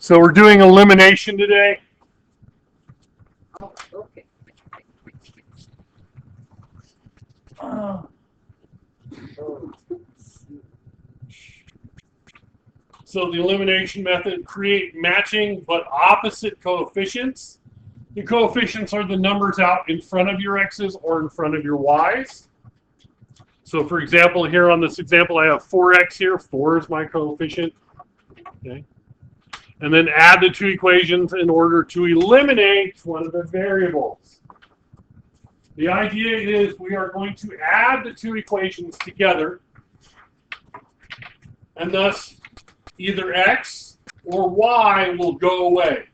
So we're doing elimination today. Oh, okay. So the elimination method, create matching but opposite coefficients. The coefficients are the numbers out in front of your x's or in front of your y's. So for example, here on this example, I have 4x here. 4 is my coefficient. Okay. And then add the two equations in order to eliminate one of the variables. The idea is we are going to add the two equations together, and thus either x or y will go away.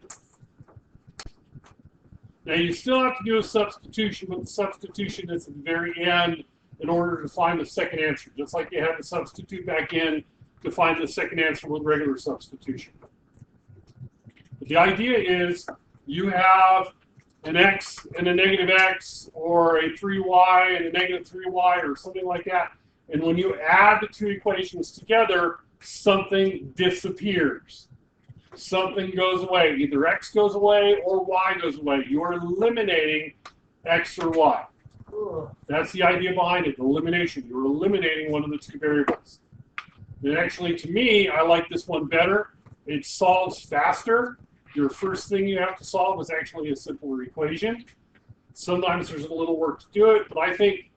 Now you still have to do a substitution, but the substitution is at the very end in order to find the second answer, just like you had to substitute back in to find the second answer with regular substitution. But the idea is you have an x and a negative x, or a 3y and a negative 3y, or something like that. And when you add the two equations together, something disappears. Something goes away. Either x goes away or y goes away. You are eliminating x or y. That's the idea behind it, elimination. You're eliminating one of the two variables. And actually, to me, I like this one better. It solves faster. Your first thing you have to solve is actually a simpler equation. Sometimes there's a little work to do it, but I think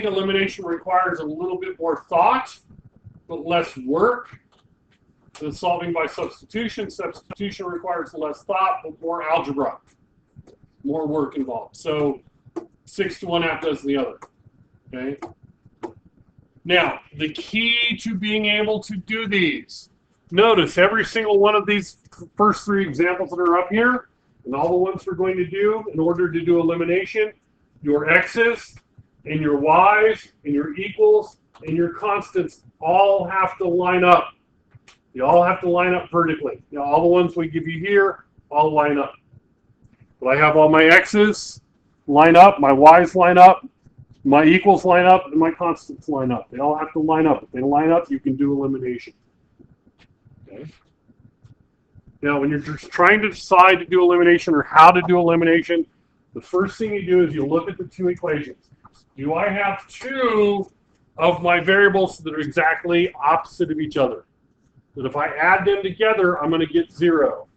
elimination requires a little bit more thought, but less work than solving by substitution. Substitution requires less thought, but more algebra, more work involved. So 6 to 1 half does the other. Okay. Now, the key to being able to do these, notice every single one of these first three examples that are up here, and all the ones we're going to do in order to do elimination, your x's and your y's and your equals and your constants all have to line up. They all have to line up vertically. Now, all the ones we give you here all line up. But I have all my x's line up, my y's line up, my equals line up, and my constants line up. They all have to line up. If they line up, you can do elimination. Okay. Now, when you're just trying to decide to do elimination or how to do elimination, the first thing you do is you look at the two equations. Do I have two of my variables that are exactly opposite of each other? That if I add them together, I'm going to get 0.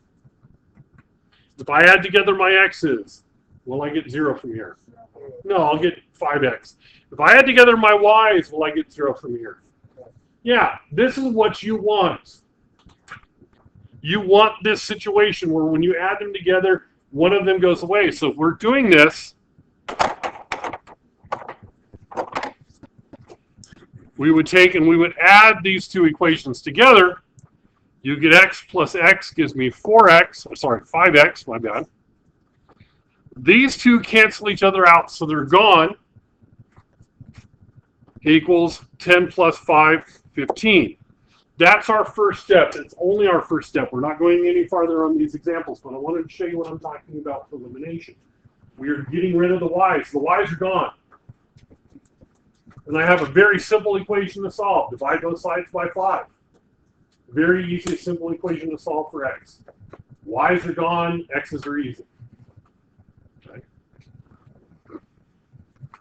If I add together my x's, will I get 0 from here? No, I'll get 5x. If I add together my y's, will I get 0 from here? Yeah, this is what you want. You want this situation where when you add them together, one of them goes away. So if we're doing this, we would take and we would add these two equations together. You get x plus x gives me 5x, my bad. These two cancel each other out, so they're gone. Equals 10 plus 5, 15. That's our first step. It's only our first step. We're not going any farther on these examples, but I wanted to show you what I'm talking about for elimination. We are getting rid of the y's. The y's are gone. And I have a very simple equation to solve. Divide both sides by 5. Very easy, simple equation to solve for x. Y's are gone, x's are easy. Okay.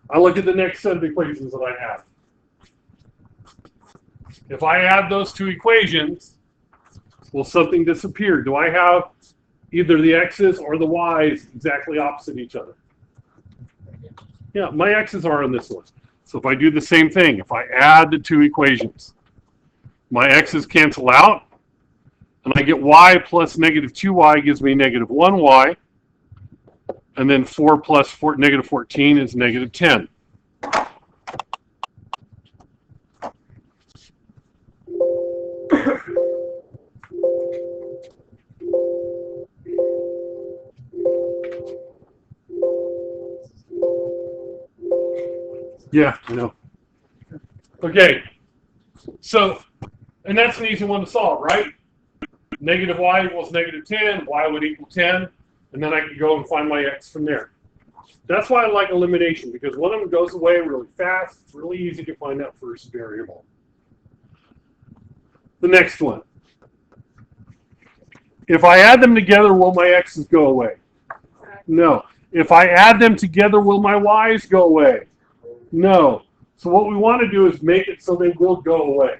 I look at the next set of equations that I have. If I add those two equations, will something disappear? Do I have either the x's or the y's exactly opposite each other? Yeah, my x's are on this list. So if I do the same thing, if I add the two equations, my x's cancel out, and I get y plus negative 2y gives me negative 1y, and then 4 plus negative 14 is negative 10. Yeah, I know. Okay, so, and that's an easy one to solve, right? Negative y equals negative 10, y would equal 10, and then I can go and find my x from there. That's why I like elimination, because one of them goes away really fast. It's really easy to find that first variable. The next one. If I add them together, will my x's go away? No. If I add them together, will my y's go away? No. So what we want to do is make it so they will go away.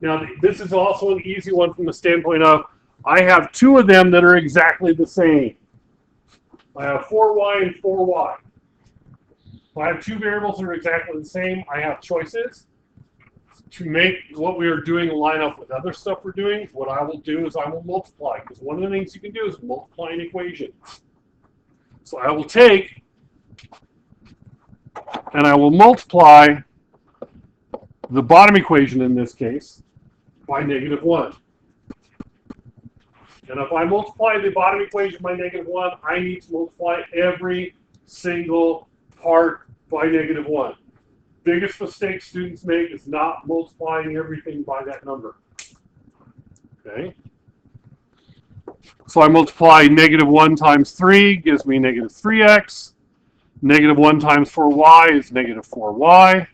Now, this is also an easy one from the standpoint of I have two of them that are exactly the same. I have 4y and 4y. If I have two variables that are exactly the same, I have choices. To make what we are doing line up with other stuff we're doing, what I will do is I will multiply, because one of the things you can do is multiply an equation. So I will take and I will multiply the bottom equation in this case by -1. And if I multiply the bottom equation by -1, I need to multiply every single part by -1. Biggest mistake students make is not multiplying everything by that number. Okay? So I multiply -1 times 3 gives me -3x. -1 times 4y is -4y.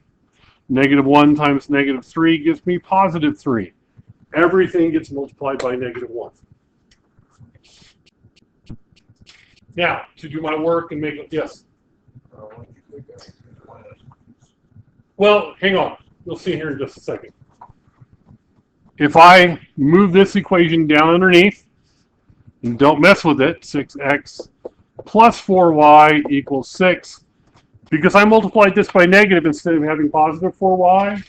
-1 times -3 gives me +3. Everything gets multiplied by -1. Now, to do my work and make it, yes? Well, hang on. You'll see here in just a second. If I move this equation down underneath, and don't mess with it, 6x plus 4y equals 6. Because I multiplied this by negative instead of having positive 4y,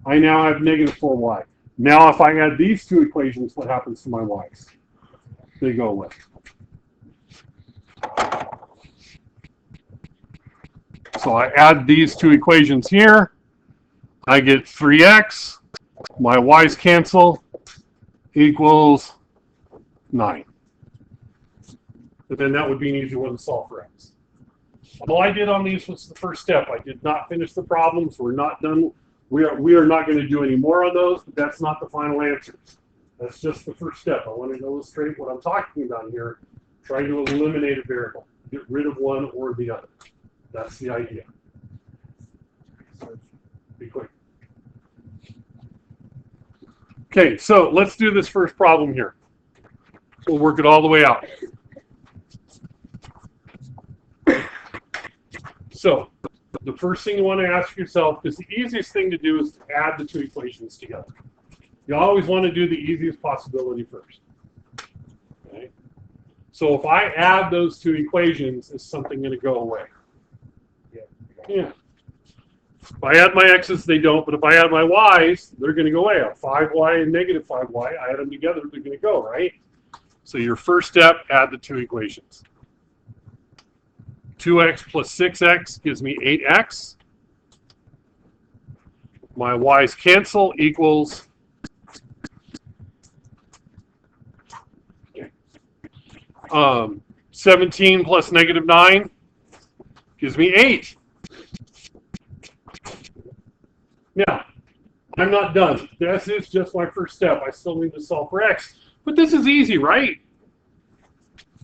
I now have -4y. Now if I add these two equations, what happens to my y's? They go away. So I add these two equations here. I get 3x. My y's cancel. Equals 9. But then that would be an easy one to solve for x. All I did on these was the first step. I did not finish the problems. We're not done. We are not going to do any more on those, but that's not the final answer. That's just the first step. I want to illustrate what I'm talking about here. Trying to eliminate a variable. Get rid of one or the other. That's the idea. Be quick. Okay, so let's do this first problem here. We'll work it all the way out. So, the first thing you want to ask yourself, because the easiest thing to do is to add the two equations together. You always want to do the easiest possibility first. Okay? So if I add those two equations, is something going to go away? Yeah. If I add my x's, they don't, but if I add my y's, they're going to go away. A 5y and -5y, I add them together, they're going to go, right? So your first step, add the two equations. 2x plus 6x gives me 8x. My y's cancel equals 17 plus -9 gives me 8. Now, I'm not done. This is just my first step. I still need to solve for x. But this is easy, right?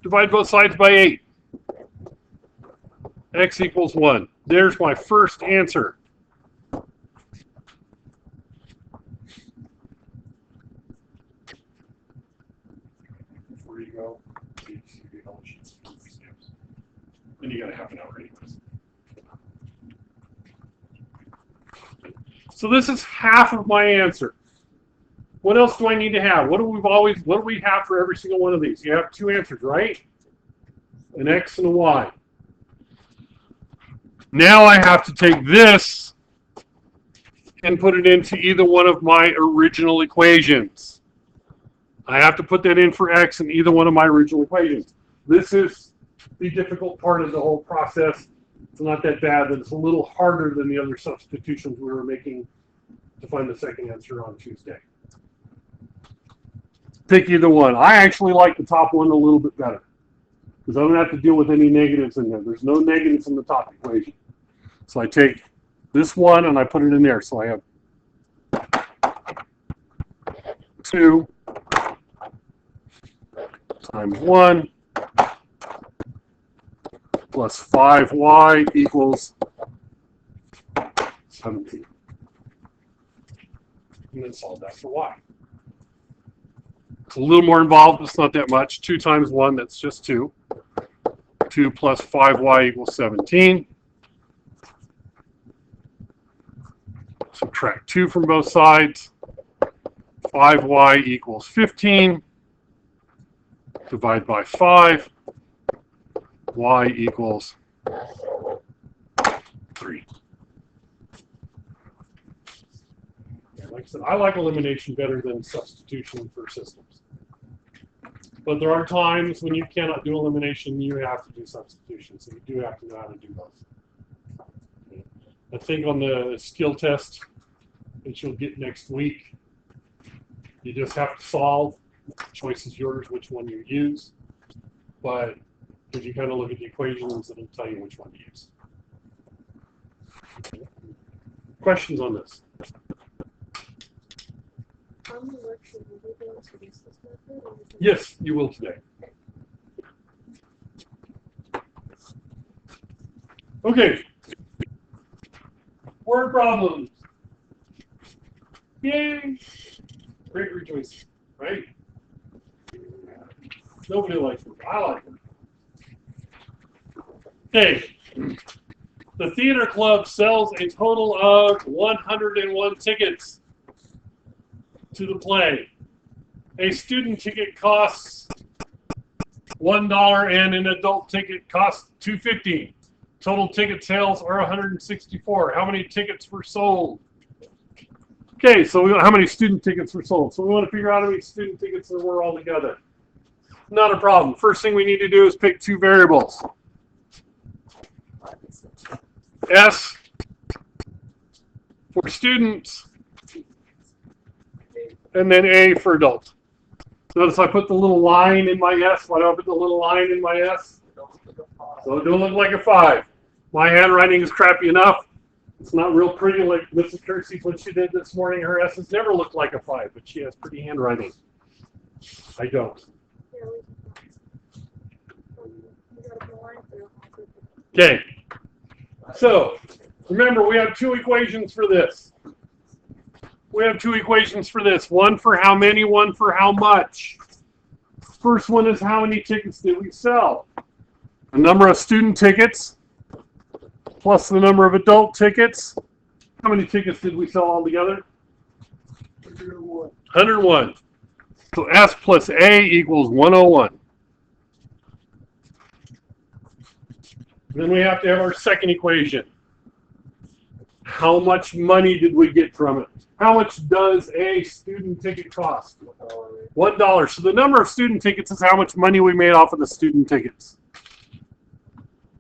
Divide both sides by 8. X equals 1. There's my first answer. Before you go, then you got to have an hour anyways. So this is half of my answer. What else do I need to have? What do we have for every single one of these? You have two answers, right? An x and a y. Now I have to take this and put it into either one of my original equations. I have to put that in for x in either one of my original equations. This is the difficult part of the whole process. It's not that bad, but it's a little harder than the other substitutions we were making to find the second answer on Tuesday. Pick either one. I actually like the top one a little bit better because I don't have to deal with any negatives in there. There's no negatives in the top equation. So I take this one and I put it in there. So I have 2 times 1 plus 5y equals 17. And then solve that for y. It's a little more involved, but it's not that much. 2 times 1, that's just 2. 2 plus 5y equals 17. Subtract 2 from both sides. 5y equals 15. Divide by 5. Y equals 3. Like I said, I like elimination better than substitution for systems. But there are times when you cannot do elimination, you have to do substitution. So you do have to know how to do both. I think on the skill test that you'll get next week, you just have to solve. The choice is yours, which one you use. But if you kind of look at the equations, it'll tell you which one to use. Questions on this? How many work should we be doing to use this method? Or is it- Yes, you will today. Okay. Word problems. Yay! Great rejoicing, right? Nobody likes them. I like them. Okay. The theater club sells a total of 101 tickets to the play. A student ticket costs $1 and an adult ticket costs $2.50. Total ticket sales are 164. How many tickets were sold? Okay, so how many student tickets were sold? So we want to figure out how many student tickets there were altogether. Not a problem. First thing we need to do is pick 2 variables. S for students, and then A for adult. Notice I put the little line in my S. Why do I put the little line in my S? So it don't look like a 5. My handwriting is crappy enough. It's not real pretty like Mrs. Kersey's when she did this morning. Her S's never looked like a 5, but she has pretty handwriting. I don't. Okay. So, remember, we have 2 equations for this. We have 2 equations for this. One for how many, one for how much. First one is how many tickets did we sell? The number of student tickets plus the number of adult tickets. How many tickets did we sell altogether? 101. So S plus A equals 101. Then we have to have our second equation. How much money did we get from it? How much does a student ticket cost? $1. So the number of student tickets is how much money we made off of the student tickets.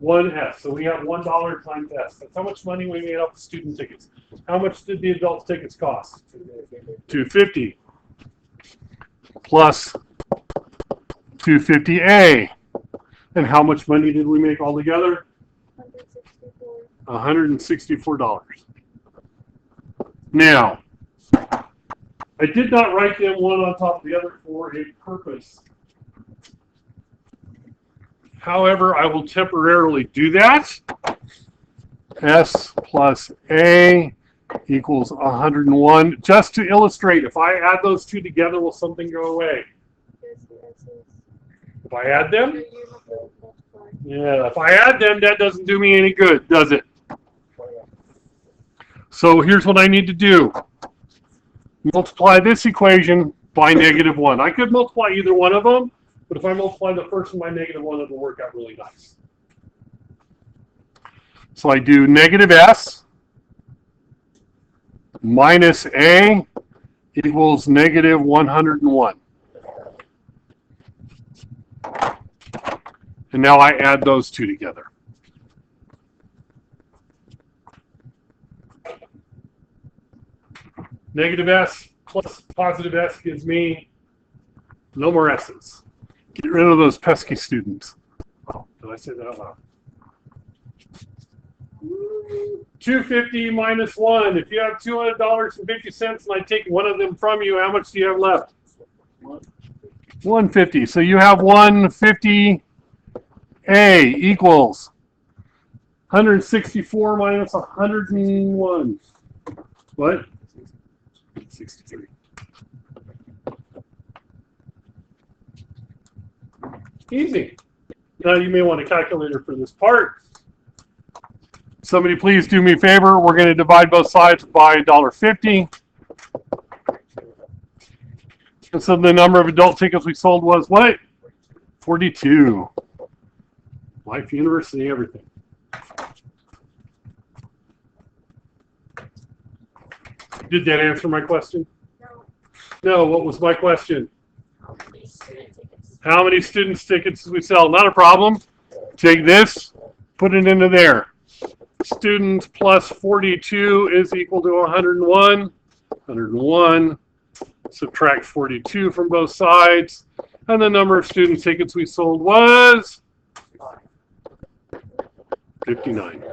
1S. So we have $1 times S. That's how much money we made off the student tickets. How much did the adult tickets cost? $2.50 plus $2.50A. And how much money did we make altogether? $164. Now, I did not write them one on top of the other for a purpose. However, I will temporarily do that. S plus A equals 101. Just to illustrate, if I add those 2 together, will something go away? If I add them? Yeah, if I add them, that doesn't do me any good, does it? So here's what I need to do. Multiply this equation by -1. I could multiply either one of them, but if I multiply the first one by -1, it'll work out really nice. So I do -S minus A equals -101. And now I add those 2 together. -S plus +S gives me no more S's. Get rid of those pesky students. Oh, did I say that out loud? 250 minus 1. If you have $200.50 and I take one of them from you, how much do you have left? 150. So you have 150. A equals 164 minus 101. What? 63. Easy. Now you may want a calculator for this part. Somebody please do me a favor. We're going to divide both sides by $1.50. And so the number of adult tickets we sold was what? 42. Life, university, everything. Did that answer my question? No. No, what was my question? How many student tickets? How many students' tickets did we sell? Not a problem. Take this, put it into there. Students plus 42 is equal to 101. 101. Subtract 42 from both sides. And the number of student tickets we sold was 59.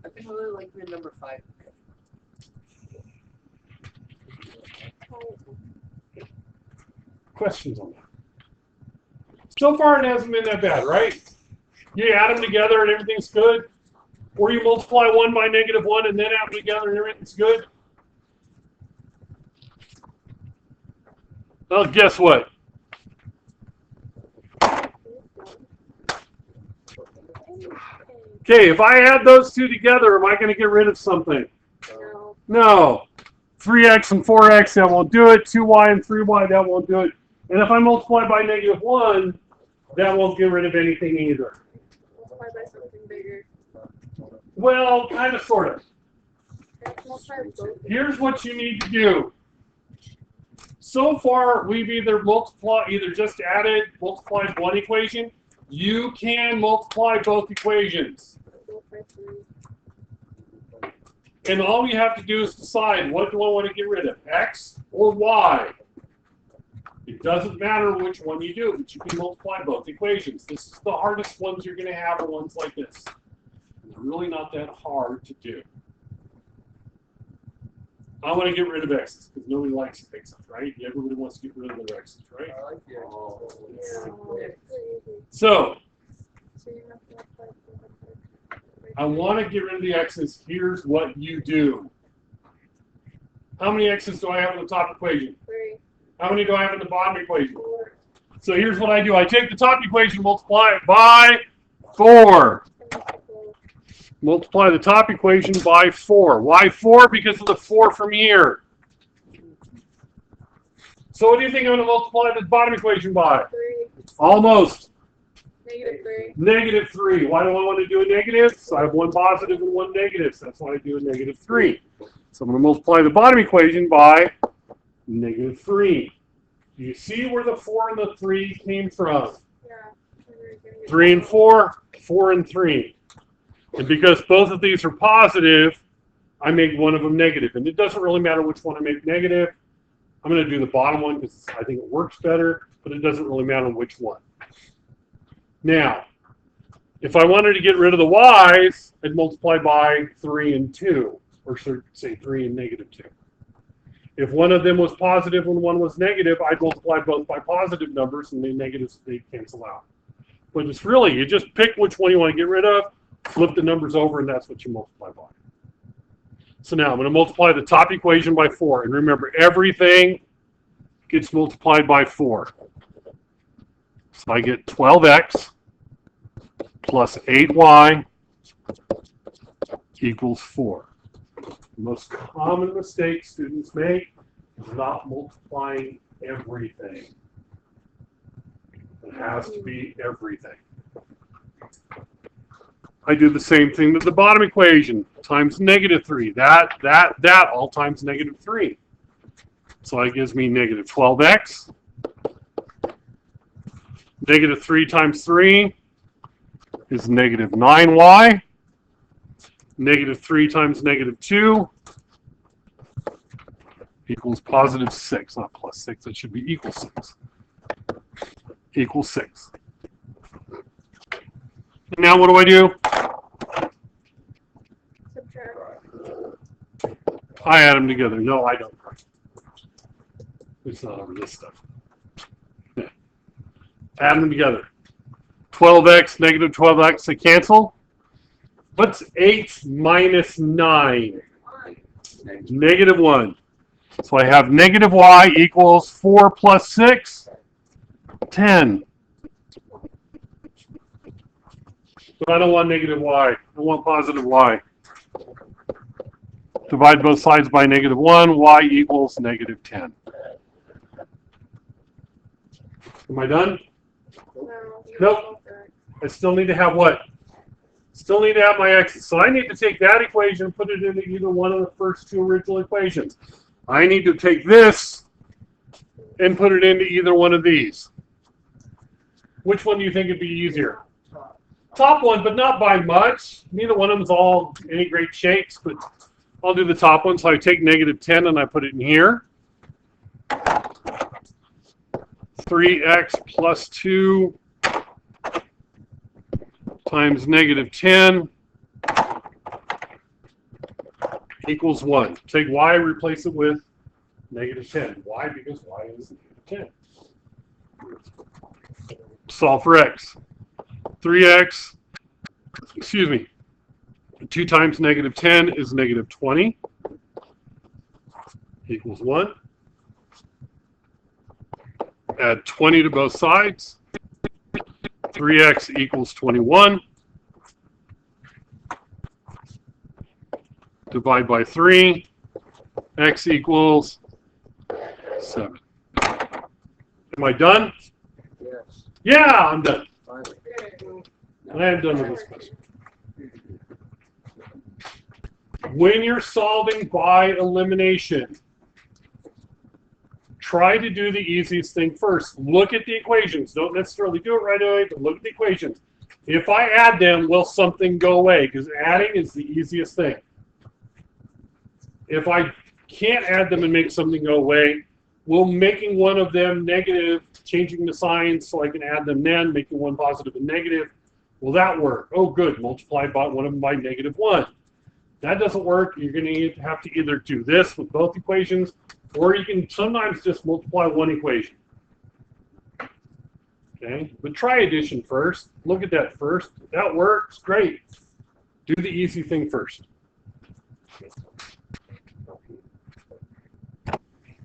I really like grid number 5. Questions on that? So far, it hasn't been that bad, right? You add them together and everything's good. Or you multiply 1 by -1 and then add them together and everything's good. Well, guess what? Okay, if I add those two together, am I going to get rid of something? No. No. 3x and 4x, that won't do it. 2y and 3y, that won't do it. And if I multiply by -1, that won't get rid of anything either. Multiply by something bigger. Well, kind of, sort of. Multiply both. Here's what you need to do. So far, we've either just added, multiplied one equation. You can multiply both equations. Both by 3. And all you have to do is decide, what do I want to get rid of, x or y? It doesn't matter which one you do, but you can multiply both equations. This is the hardest ones you're going to have, are ones like this. They're really not that hard to do. I want to get rid of x's, because nobody likes x's, right? Everybody wants to get rid of their x's, right? I like the Yeah. So, So you have to multiply both. I want to get rid of the x's. Here's what you do. How many x's do I have in the top equation? 3, How many do I have in the bottom equation? 4, So here's what I do. I take the top equation, multiply it by 4. Multiply the top equation by 4. Why 4? Because of the 4 from here. So what do you think I'm going to multiply the bottom equation by? 3, Almost. -3. -3. Why do I want to do a negative? So I have one positive and one negative. So that's why I do a -3. So I'm going to multiply the bottom equation by -3. Do you see where the 4 and the 3 came from? Yeah. 3 and 4, 4 and 3. And because both of these are positive, I make one of them negative. And it doesn't really matter which one I make negative. I'm going to do the bottom one because I think it works better, but it doesn't really matter which one. Now, if I wanted to get rid of the y's, I'd multiply by 3 and 2, or say 3 and -2. If one of them was positive and one was negative, I'd multiply both by positive numbers, and the negatives, they cancel out. But it's really, you just pick which one you want to get rid of, flip the numbers over, and that's what you multiply by. So now I'm going to multiply the top equation by 4. And remember, everything gets multiplied by 4. So I get 12x plus 8y equals 4. The most common mistake students make is not multiplying everything. It has to be everything. I do the same thing with the bottom equation, times -3. That all times -3. So that gives me -12x. -3 times 3 is -9y. -3 times -2 equals +6, not +6. It should be equal 6. Equals 6. Now what do I do? Subtract. I add them together. No, I don't. It's not over this stuff. Yeah. Add them together. 12x, -12x, they cancel. What's 8 minus 9? -1. So I have negative y equals 4 plus 6, 10. But I don't want negative y. I want positive y. Divide both sides by negative 1. Y equals negative 10. Am I done? No. you Nope. don't want I still need to have what? Still need to have my x's. So I need to take that equation and put it into either one of the first two original equations. I need to take this and put it into either one of these. Which one do you think would be easier? Top one, but not by much. Neither one of them is all any great shakes, but I'll do the top one. So I take negative 10 and I put it in here. 3x plus 2 times negative 10 equals 1. Take y, replace it with negative 10. Why? Because y is negative 10. Solve for x. 3x, excuse me, 2 times negative 10 is negative 20 equals 1. Add 20 to both sides. 3x equals 21. Divide by 3. X equals 7. Am I done? Yes. Yeah, I'm done. Finally. I am done with this question. When you're solving by elimination, try to do the easiest thing first. Look at the equations. Don't necessarily do it right away, but look at the equations. If I add them, will something go away? Because adding is the easiest thing. If I can't add them and make something go away, will making one of them negative, changing the signs so I can add them then, making one positive and negative, will that work? Oh, good. Multiply by one of them by negative 1. That doesn't work. You're going to have to either do this with both equations, or you can sometimes just multiply one equation. Okay, but try addition first. Look at that first. If that works, great. Do the easy thing first.